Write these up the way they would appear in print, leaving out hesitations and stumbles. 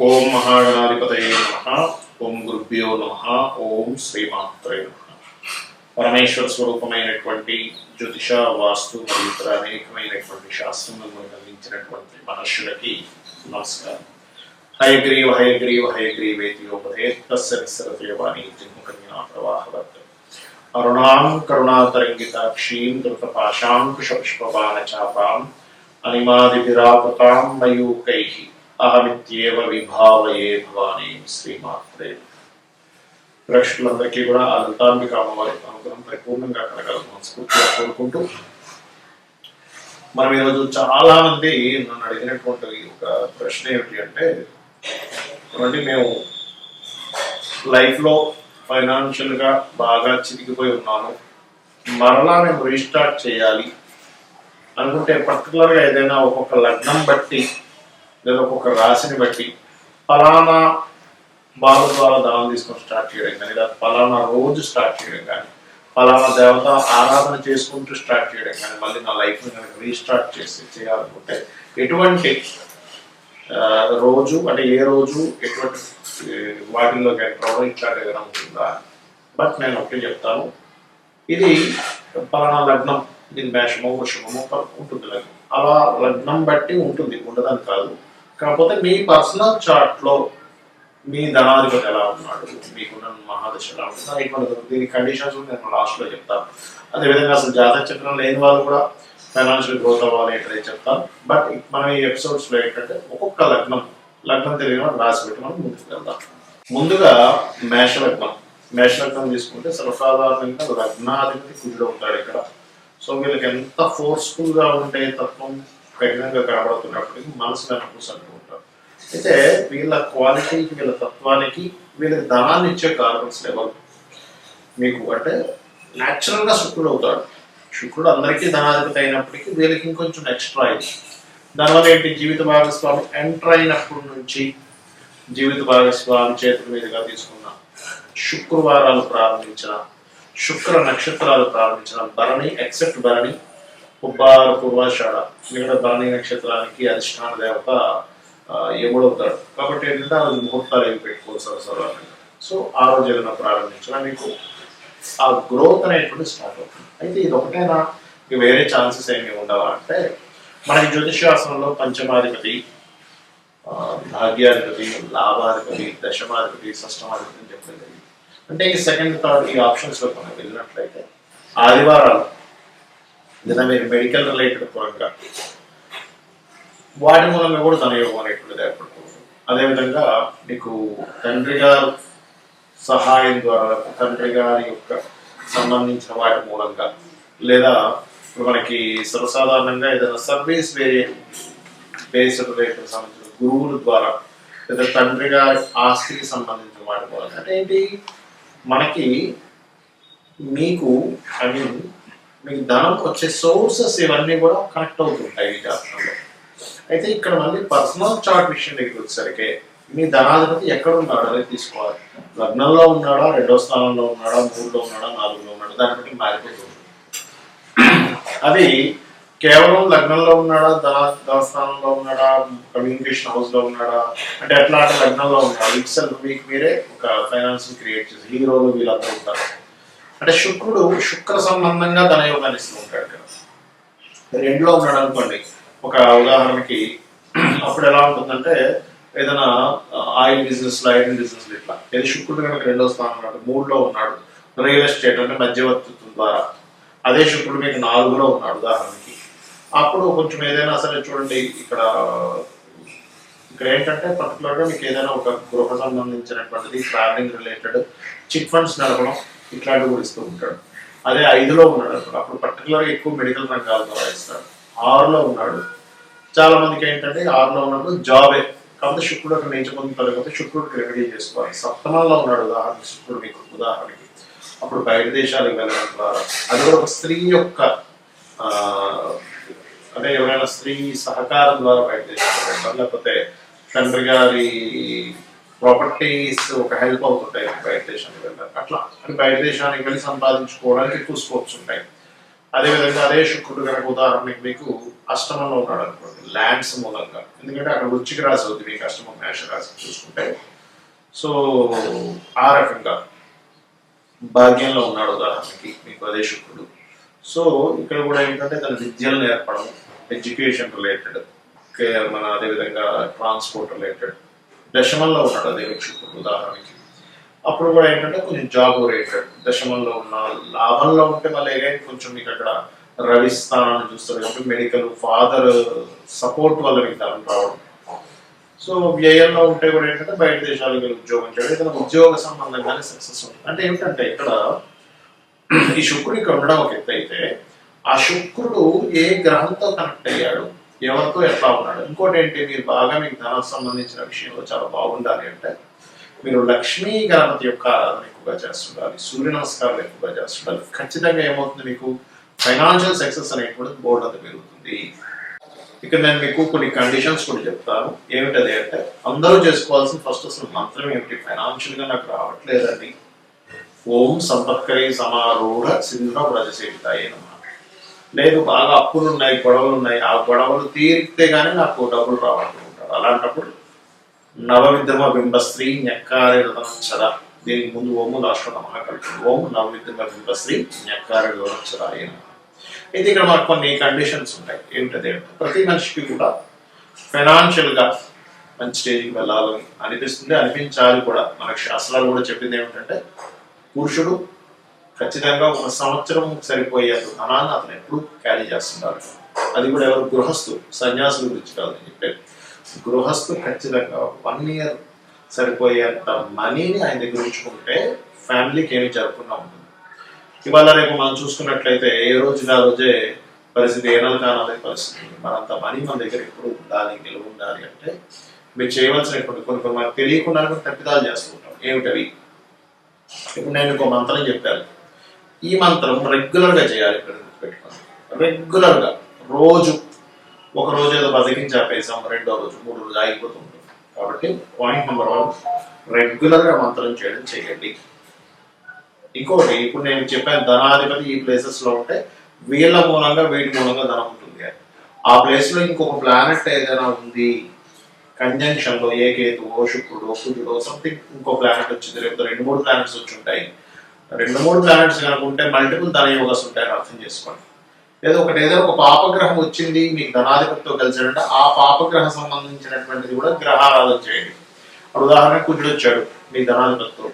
ఓం మహాగణాధిపతయే నమః. ఓం గురుభ్యో నమః. ఓం శ్రీమాత్రే నమః. పరమేశ్వర స్వరూపమైనటువంటి జ్యోతిష, వాస్తు మరియు ఇతర అనేకమైనటువంటి శాస్త్రములను మనకు అందించినటువంటి మహర్షులకి నమస్కారం. హయగ్రీవ హయగ్రీవ హయగ్రీవేతియోపదే తస్య నిస్సరతయవాణి జిహ్మకన్యా ప్రవాహవత్ అరుణాం కరుణాతరంగితాక్షీం ధృతపాశాంకుశపుష్పబాణచాపాం అనిమాదిభిరావృతాం మయూకైః అహమిత్యేవ విభావయే భవానీ. శ్రీమాత్రే. ప్రేక్షకులందరికీ కూడా ఆ లలితాంబిక అమ్మవారి అనుగ్రహం పరిపూర్ణంగా కలగాలని మనస్ఫూర్తిగా కోరుకుంటూ, మనం ఈరోజు చాలా మంది నన్ను అడిగినటువంటి ఒక ప్రశ్న ఏమిటి అంటే, మేము లైఫ్లో ఫైనాన్షియల్గా బాగా చితికిపోయి ఉన్నాము, మరలా మేము రీస్టార్ట్ చేయాలి అనుకుంటే పర్టికులర్గా ఏదైనా ఒక్కొక్క లగ్నం బట్టి లేదా ఒక్కొక్క రాశిని బట్టి ఫలానా బాల ద్వారా దానం తీసుకొని స్టార్ట్ చేయడం కానీ, లేదా ఫలానా రోజు స్టార్ట్ చేయడం కానీ, ఫలానా దేవత ఆరాధన చేసుకుంటూ స్టార్ట్ చేయడం కానీ, మళ్ళీ నా లైఫ్ని కనుక రీస్టార్ట్ చేయాలనుకుంటే ఎటువంటి రోజు అంటే ఏ రోజు ఎటువంటి వాటిల్లోకి ఎంటర్ అవ్వడం ఇట్లాంటి ఏదైనా ఉంటుందా? బట్ నేను ఒకటి చెప్తాను, ఇది ఫలానా లగ్నం, దీని మేషమో వృషభమో ఉంటుంది లగ్నం, అలా లగ్నం బట్టి ఉంటుంది, ఉండదని కాదు. కాకపోతే మీ పర్సనల్ చార్ట్లో మీ ధనాధిపతి ఎలా ఉన్నాడు, మీకున్న మహాదశ ఎలా ఉంటుంది, ఇటువంటి దీని కండిషన్స్ నేను లాస్ట్లో చెప్తాను. అదేవిధంగా అసలు జాతక చక్రం లేని వాళ్ళు కూడా ఫైనాన్షియల్ గ్రోత్ అవ్వాలి ఏంటనే చెప్తాను. బట్ మనం ఈ ఎపిసోడ్స్లో ఏంటంటే ఒక్కొక్క లగ్నం తెలియని వాళ్ళు రాసి పెట్టి మనం ముందుకు వెళ్దాం. ముందుగా మేషలగ్నం తీసుకుంటే సర్వసాధారణంగా లగ్నాధిపతి కుజుడు ఉంటాడు ఇక్కడ. సో వీళ్ళకి ఎంత ఫోర్స్ఫుల్గా ఉంటే తత్వం కఠినంగా కనబడుతున్నప్పటికీ మనసు వెనకూసంటూ ఉంటారు. అయితే వీళ్ళ క్వాలిటీకి, వీళ్ళ తత్వానికి, వీళ్ళకి ధనాన్ని ఇచ్చే కారణం ఎవరు మీకు అంటే న్యాచురల్గా శుక్రుడు అవుతాడు. శుక్రుడు అందరికీ ధనాధిపతి అయినప్పటికీ వీళ్ళకి ఇంకొంచెం ఎక్స్ట్రా అయింది. దానివల్ల ఏంటి, జీవిత భాగస్వామి ఎంటర్ అయినప్పటి నుంచి జీవిత భాగస్వామి చేతుల మీదుగా తీసుకున్న శుక్రవారాలు ప్రారంభించిన, శుక్ర నక్షత్రాలు ప్రారంభించిన భరణి ఎక్సెప్ట్ భరణి, ఉబ్బార, పూర్వాషాఢ, మిగతా భరణి నక్షత్రానికి అధిష్టాన దేవత యముడవుతాడు. కాబట్టి ఏంటంటే ఆ రోజు ముహూర్తాలు ఏమి పెట్టుకోవచ్చు సర్వసాధారణంగా. సో ఆ రోజు ఏదైనా ప్రారంభించిన మీకు ఆ గ్రోత్ అనేటువంటి స్టార్ట్ అవుతుంది. అయితే ఇది ఒకటేనా, వేరే ఛాన్సెస్ ఏమి ఉండవా అంటే, మనకి జ్యోతిషాస్త్రంలో పంచమాధిపతి, భాగ్యాధిపతి, లాభాధిపతి, దశమాధిపతి, షష్టమాధిపతి అని చెప్పలేదు. అంటే ఈ సెకండ్, థర్డ్ ఈ ఆప్షన్స్లో మనం వెళ్ళినట్లయితే ఆదివారాలు లేదా మీరు మెడికల్ రిలేటెడ్ పరంగా వాటి మూలంగా కూడా ధనయోగం అనేటువంటిది ఏర్పడుతుంది. అదేవిధంగా మీకు తండ్రి గారు సహాయం ద్వారా, తండ్రి గారి యొక్క సంబంధించిన వాటి మూలంగా, లేదా మనకి సర్వసాధారణంగా ఏదైనా సర్వీస్ బేస్డ్ రిలేటెడ్ సంబంధించిన గురువుల ద్వారా, లేదా తండ్రి గారి ఆస్తికి సంబంధించిన వాటి మూలంగా. అంటే ఏంటి, మనకి మీకు మీకు ధనం వచ్చే సోర్సెస్ ఇవన్నీ కూడా కనెక్ట్ అవుతుంటాయి ఈ జాతకంలో. అయితే ఇక్కడ మళ్ళీ పర్సనల్ చార్ట్ విషయం దగ్గరికి వచ్చేసరికి మీ ధనాధిపతి ఎక్కడ ఉన్నాడు అనేది తీసుకోవాలి. లగ్నంలో ఉన్నాడా, 2వ స్థానంలో ఉన్నాడా, 3లో ఉన్నాడా, 4లో ఉన్నాడా, దాన్ని బట్టి మారిపోతుంది. అది కేవలం లగ్నంలో ఉన్నాడా, ధనస్థానంలో ఉన్నాడా, కమ్యూనికేషన్ హౌస్ లో ఉన్నాడా అంటే ఎట్లా అంటే లగ్నంలో ఉన్నాడు ఇట్సెల్ఫ్ మీకు మీరే ఒక ఫైనాన్స్ క్రియేట్ చేసి హీరోలు వీళ్ళంతా ఉంటారు. అంటే శుక్రుడు శుక్ర సంబంధంగా ధనయోగాన్ని ఇస్తూ ఉంటాడు కదా. 2లో ఉన్నాడు అనుకోండి, ఒక ఉదాహరణకి అప్పుడు ఎలా ఉంటుందంటే ఏదైనా ఆయిల్ బిజినెస్, ఐరన్ బిజినెస్ ఇట్లా ఏది శుక్రుడు కనుక 2వ స్థానం ఉన్నాడు, 3లో ఉన్నాడు రియల్ ఎస్టేట్ అంటే మధ్యవర్తిత్వం ద్వారా, అదే శుక్రుడు మీకు 4లో ఉన్నాడు ఉదాహరణకి, అప్పుడు కొంచెం ఏదైనా సరే చూడండి ఇక్కడ ఏంటంటే పర్టికులర్గా మీకు ఏదైనా ఒక గృహ సంబంధించినటువంటిది, ట్రావెలింగ్ రిలేటెడ్, చిట్ ఫండ్స్ నడపడం ఇట్లాంటివి కూడా ఇస్తూ ఉంటాడు. అదే 5లో ఉన్నాడు అప్పుడు పర్టికులర్గా ఎక్కువ మెడికల్ రంగాల ద్వారా ఇస్తాడు. 6లో ఉన్నాడు, చాలా మందికి ఏంటంటే 6లో ఉన్నప్పుడు జాబే, కాబట్టి శుక్రుడు అక్కడ నేర్చుకుంటారు కాబట్టి శుక్రుడికి రెమెడీ చేసుకోవాలి. 7లో ఉన్నాడు ఉదాహరణ శుక్రుడు మీకు ఉదాహరణకి, అప్పుడు బయట దేశాలకు వెళ్ళడం ద్వారా, అది కూడా ఒక స్త్రీ యొక్క అంటే ఎవరైనా స్త్రీ సహకారం ద్వారా బయట దేశాలకు వెళ్ళడం, లేకపోతే తండ్రి గారి ప్రాపర్టీస్ ఒక హెల్ప్ అవుతుంటాయి బయట దేశానికి వెళ్ళాలి. అట్లా అంటే బయట దేశానికి వెళ్ళి సంపాదించుకోవడానికి ఎక్కువ స్కోప్స్ ఉంటాయి. అదేవిధంగా అదే శుక్రుడు కనుక ఉదాహరణకి మీకు అష్టమంలో ఉన్నాడు అనుకోండి ల్యాండ్స్ మూలంగా, ఎందుకంటే అక్కడ వృచ్చిక రాశి అవుతుంది మీకు అష్టమం మేష రాశి చూసుకుంటే. సో ఆ రకంగా భాగ్యంలో ఉన్నాడు ఉదాహరణకి మీకు అదే శుక్రుడు. సో ఇక్కడ కూడా ఏంటంటే తన విద్యలు నేర్పడం, ఎడ్యుకేషన్ రిలేటెడ్, మన అదేవిధంగా ట్రాన్స్పోర్ట్ రిలేటెడ్ దశమంలో ఉన్నాడు అదే శుక్రుడు ఉదాహరణకి. అప్పుడు కూడా ఏంటంటే కొంచెం జాబ్ ఓరియంటెడ్ దశమంలో ఉన్న, లాభంలో ఉంటే మళ్ళీ కొంచెం మీకు అక్కడ రవి స్థానాన్ని చూస్తారు కాబట్టి మెడికల్, ఫాదర్ సపోర్ట్ వల్ల మీకు ధనం రావడం. సో వ్యయంలో ఉంటే కూడా ఏంటంటే బయట దేశాలకు ఉద్యోగం చేయడం, ఏదైనా ఉద్యోగ సంబంధంగానే సక్సెస్ ఉంటుంది. అంటే ఏంటంటే ఇక్కడ ఈ శుక్రుడు ఇక్కడ ఉండడం ఒక ఎత్తు అయితే, ఆ శుక్రుడు ఏ గ్రహంతో కనెక్ట్ అయ్యాడు, ఎవరితో ఎట్లా ఉన్నాడు. ఇంకోటి ఏంటి, మీరు బాగా మీకు ధనం సంబంధించిన విషయంలో చాలా బాగుండాలి అంటే మీరు లక్ష్మీ గణపతి యొక్క ఆరాధన ఎక్కువగా చేస్తుండాలి, సూర్య నమస్కారాలు ఎక్కువగా చేస్తుండాలి. ఖచ్చితంగా ఏమవుతుంది, మీకు ఫైనాన్షియల్ సక్సెస్ అనేటువంటి బోర్డు అంతా పెరుగుతుంది. ఇక్కడ నేను మీకు కొన్ని కండిషన్స్ కూడా చెప్తాను. ఏమిటది అంటే అందరూ చేసుకోవాల్సిన ఫస్ట్ అసలు మంత్రం ఏమిటి, ఫైనాన్షియల్ గా నాకు రావట్లేదండి, ఓం సంపత్కరీ సమారూఢ సింధ వ్రజసేవితాయే నమః. లేదు బాగా అప్పులు ఉన్నాయి, గొడవలు ఉన్నాయి, ఆ గొడవలు తీరితే గానీ నాకు డబ్బులు రావాలనుకుంటారు. అలాంటప్పుడు నవవిద్రమ బింబశ్రీ న్యక్కారి రతనచ్చర, దీనికి ముందు ఓము లాస్ట్ నమః కలుగుతుంది. ఓం నవవిద్రమ బింబశ్రీ న్యక్కారి రతనచ్చరాయ నమః. అయితే ఇక్కడ మనకు కొన్ని కండిషన్స్ ఉంటాయి. ఏమిటది అంటే ప్రతి మనిషికి కూడా ఫైనాన్షియల్ గా మంచి స్టేజ్కి వెళ్ళాలని అనిపిస్తుంది, అనిపించాలి కూడా. మనకు శాస్త్రాలు కూడా చెప్పింది ఏమిటంటే పురుషుడు ఖచ్చితంగా ఒక సంవత్సరం సరిపోయేంత ధనాన్ని అతను ఎప్పుడు క్యారీ చేస్తున్నారు. అది కూడా ఎవరు, గృహస్థు, సన్యాసుల గురించి కాదని చెప్పేది. గృహస్థు ఖచ్చితంగా 1 year సరిపోయేంత మనీని ఆయన దగ్గర ఉంచుకుంటే ఫ్యామిలీకి ఏమి జరగకుండా ఉంటుంది. ఇవాళ రేపు మనం చూసుకున్నట్లయితే ఏ రోజుగా రోజే పరిస్థితి, ఏనాలు కానాలే పరిస్థితి. మనంత మనీ మన దగ్గర ఎప్పుడు ఉండాలి, నిలువ ఉండాలి అంటే మీరు చేయవలసినటువంటి కొన్ని మనకు తెలియకుండా తప్పిదాలు చేస్తూ ఉంటాం. ఏమిటవి, ఇప్పుడు నేను ఇంకో మంత్రం చెప్పాను, ఈ మంత్రం రెగ్యులర్ గా చేయాలి. ఇక్కడ పెట్టుకోండి, రెగ్యులర్ గా రోజు, ఒక రోజు ఏదో బతికించి ఆపేసాం, 2వ రోజు 3 రోజు ఆగిపోతూ ఉంటుంది. కాబట్టి పాయింట్ నెంబర్ 1, రెగ్యులర్ గా మంత్రం చేయడం చేయండి. ఇంకోటి, ఇప్పుడు నేను చెప్పాను ధనాధిపతి ఈ ప్లేసెస్ లో ఉంటే వీళ్ళ మూలంగా వీటి మూలంగా ధనం ఉంటుంది. ఆ ప్లేస్ లో ఇంకొక ప్లానెట్ ఏదైనా ఉంది కంజంక్షన్ లో, ఏ కేతువో శుక్రుడో కుజుడో సంథింగ్ ఇంకో ప్లానెట్ వచ్చింది, లేకపోతే 2-3 ప్లానెట్స్ వచ్చి ఉంటాయి. 2-3 ప్లానెట్స్ కనుక ఉంటే మల్టిపుల్ ధన యోగాస్ ఉంటాయని అర్థం చేసుకోండి. లేదా ఏదైనా ఒక పాపగ్రహం వచ్చింది మీకు ధనాధిపతితో కలిసాడంటే ఆ పాపగ్రహం సంబంధించినటువంటిది కూడా గ్రహారాధన చేయండి. ఉదాహరణకు కుజుడు వచ్చాడు మీ ధనాధిపతితో,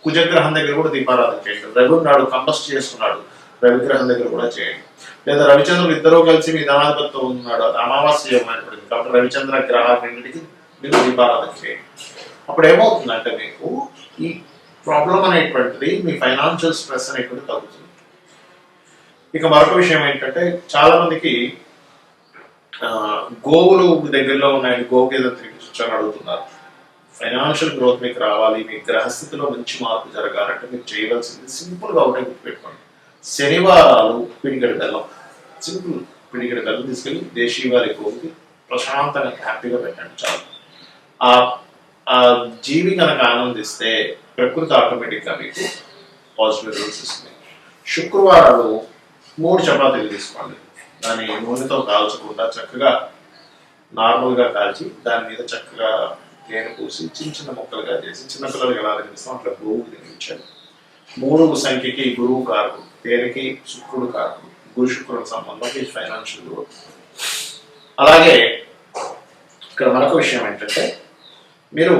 కుజగ్రహం దగ్గర కూడా దీపారాధన చేయండి. రవి నాడు కంబస్ట్ చేస్తున్నాడు, రవిగ్రహం దగ్గర కూడా చేయండి. లేదా రవిచంద్రులు ఇద్దరూ కలిసి మీ ధనాధిపతితో ఉన్నాడు, అది అమావాస్య ఏర్పడింది కాబట్టి రవిచంద్ర గ్రహాలన్నింటికి మీరు దీపారాధన చేయండి. అప్పుడు ఏమవుతుందంటే మీకు ఈ ప్రాబ్లం అనేటువంటిది, మీ ఫైనాన్షియల్ స్ట్రెస్ అనేటువంటి తగ్గుతుంది. ఇక మరొక విషయం ఏంటంటే చాలా మందికి గోవులు దగ్గరలో ఉన్నాయి, గోవుకేదో తిరిగి అడుగుతున్నారు. ఫైనాన్షియల్ గ్రోత్ మీకు రావాలి, మీ గ్రహస్థితిలో మంచి మార్పు జరగాలంటే మీరు చేయవలసింది సింపుల్ గా ఒకటే గుర్తుపెట్టుకోండి. శనివారాలు పిడిగడి బెల్లం, సింపుల్ పిడిగడి బెల్లం తీసుకెళ్ళి దేశీవారి గోవుకి ప్రశాంతంగా హ్యాపీగా పెట్టండి చాలు. ఆ జీవి కనుక ఆనందిస్తే ప్రకృతి ఆటోమేటిక్గా మీకు పాజిటివ్ రిజల్ట్స్ ఇస్తుంది. శుక్రవారాలు 3 చపాతీలు తీసుకోండి, దాన్ని నూనెతో కాల్చకుండా చక్కగా నార్మల్గా కాల్చి దాని మీద చక్కగా తేనె పూసి చిన్న చిన్న ముక్కలుగా చేసి చిన్నపిల్లలకి ఎలా తినిపిస్తాం అట్లా గురువుకు తినిపించాలి. 3 సంఖ్యకి గురువు కారకుడు, తేనెకి శుక్రుడు కారకుడు, గురు శుక్రుడు సంబంధం ఈ ఫైనాన్షియల్ గ్రోత్. అలాగే ఇక్కడ మరొక విషయం ఏంటంటే మీరు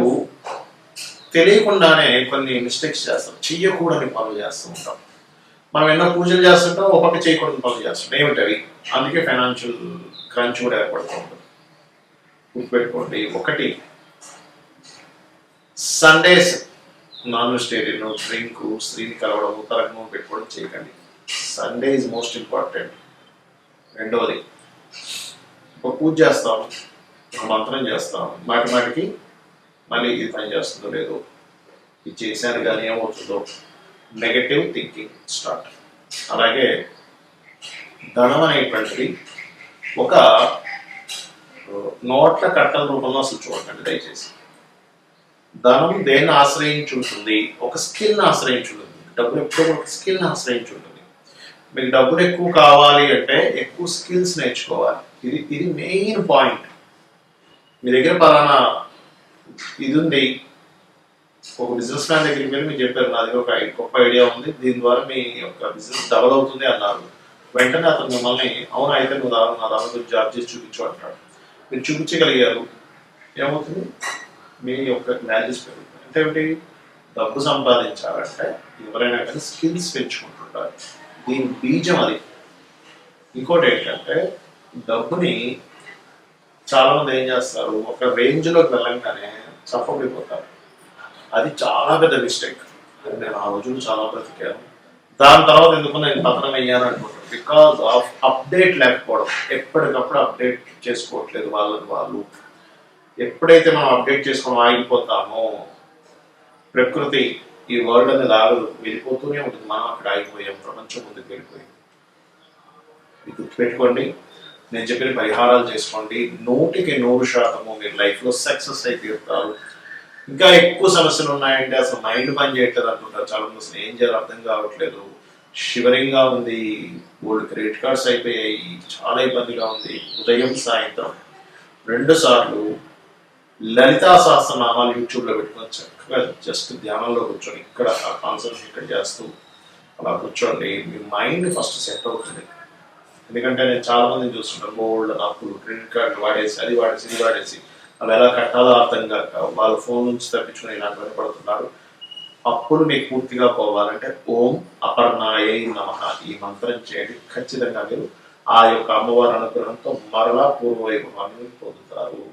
తెలియకుండానే కొన్ని మిస్టేక్స్ చేస్తాం, చెయ్యకూడని పనులు చేస్తూ ఉంటాం. మనం ఎన్నో పూజలు చేస్తుంటాం, ఒక పక్క చేయకూడని పనులు చేస్తుంటాం. ఏమిటవి, అందుకే ఫైనాన్షియల్ క్రంచ్ కూడా ఏర్పడుతూ ఉంటుంది. గుర్తుపెట్టుకోండి, 1 సండేస్ నాన్ వెజిటేరియన్, డ్రింక్, స్త్రీని కలవడం, తలకు నూనె పెట్టుకోవడం చేయకండి. Sunday is most important. 2వది, ఒక పూజ చేస్తాం, ఒక మంత్రం చేస్తాం, మాటికి మళ్ళీ ఇది పని చేస్తుందో లేదో, ఇది చేశాను కానీ ఏమవుతుందో, నెగటివ్ థింకింగ్ స్టార్ట్. అలాగే ధనం అనేటువంటిది ఒక నోట్ల కట్టల రూపంలో అసలు చూడకండి దయచేసి. ధనం దేన్ని ఆశ్రయించి ఉంటుంది, ఒక స్కిల్ని ఆశ్రయించి ఉంటుంది. డబ్బులు ఎప్పుడూ ఒక స్కిల్ని ఆశ్రయించి ఉంటుంది. మీకు డబ్బులు ఎక్కువ కావాలి అంటే ఎక్కువ స్కిల్స్ నేర్చుకోవాలి. ఇది మెయిన్ పాయింట్. మీ దగ్గర పలానా ఇది ఉంది, ఒక బిజినెస్ మ్యాన్ దగ్గరికి వెళ్ళి మీరు చెప్పారు నా దగ్గర ఒక గొప్ప ఐడియా ఉంది, దీని ద్వారా మీ యొక్క బిజినెస్ డెవలప్ అవుతుంది అన్నారు. వెంటనే అతను మిమ్మల్ని అవునా అయితే నువ్వు నా దాని జాబ్ చేసి చూపించు అంటాడు. మీరు చూపించగలిగారు, ఏమవుతుంది? మీ యొక్క వాల్యూస్ పెరుగుతుంది. అంటే ఏమిటి? డబ్బు సంపాదించాలంటే ఎవరైనా కానీ స్కిల్స్ పెంచుకుంటుంటారు. దీని బీజం అది. ఇంకోటి ఏంటంటే డబ్బుని చాలా మంది ఏం చేస్తారు, ఒక రేంజ్లోకి వెళ్ళంగానే చప్పబడిపోతారు. అది చాలా పెద్ద మిస్టేక్. అది నేను ఆ రోజులు చాలా బ్రతికాను. దాని తర్వాత ఎందుకు నేను పతనం అయ్యాను అనుకుంటాను. బికాస్ ఆఫ్ అప్డేట్ లేకపోవడం. ఎప్పటికప్పుడు అప్డేట్ చేసుకోవట్లేదు వాళ్ళని వాళ్ళు. ఎప్పుడైతే మనం అప్డేట్ చేసుకొని ఆగిపోతామో ప్రకృతి ఈ వరల్డ్ అనేది ఆగదు, వెళ్ళిపోతూనే ఉంటుంది. మనం అక్కడ ఆగిపోయాం, ప్రపంచం ముందుకు వెళ్ళిపోయింది. ఇది గుర్తుపెట్టుకోండి. నేను చెప్పిన పరిహారాలు చేసుకోండి, 100% మీరు లైఫ్లో సక్సెస్ అయితే తీరుతారు. ఇంకా ఎక్కువ సమస్యలు ఉన్నాయంటే అసలు మైండ్ పని చేయట్లేదు అంటుంటారు చాలా మంది. అసలు ఏం చేయాలో అర్థం కావట్లేదు, షివరింగ్గా ఉంది, ఓల్డ్ క్రెడిట్ కార్డ్స్ అయిపోయాయి, చాలా ఇబ్బందిగా ఉంది. ఉదయం సాయంత్రం 2 సార్లు లలితా సహస్రనామాలు యూట్యూబ్లో పెట్టుకొని చక్కగా జస్ట్ ధ్యానంలో కూర్చొని ఇక్కడ ఆ కాన్సన్ట్రేషన్ ఇక్కడ చేస్తూ అలా కూర్చోండి. మీ మైండ్ ఫస్ట్ సెట్ అవుతుంది. ఎందుకంటే నేను చాలా మందిని చూస్తుంటాను, గోల్డ్ అప్పులు, క్రెడిట్ కార్డు వాడేసి అది వాడేసి ఇది వాడేసి అవి ఎలా కట్టాలో అర్థం కాక వాళ్ళ ఫోన్ నుంచి తప్పించుకుని ఇలా కనపడుతున్నారు. అప్పుడు మీకు పూర్తిగా పోవాలంటే ఓం అపర్ణాయై నమః ఈ మంత్రం చేయండి. ఖచ్చితంగా మీరు ఆ యొక్క అమ్మవారి అనుగ్రహంతో మరలా పూర్వవైభవాన్ని పొందుతారు.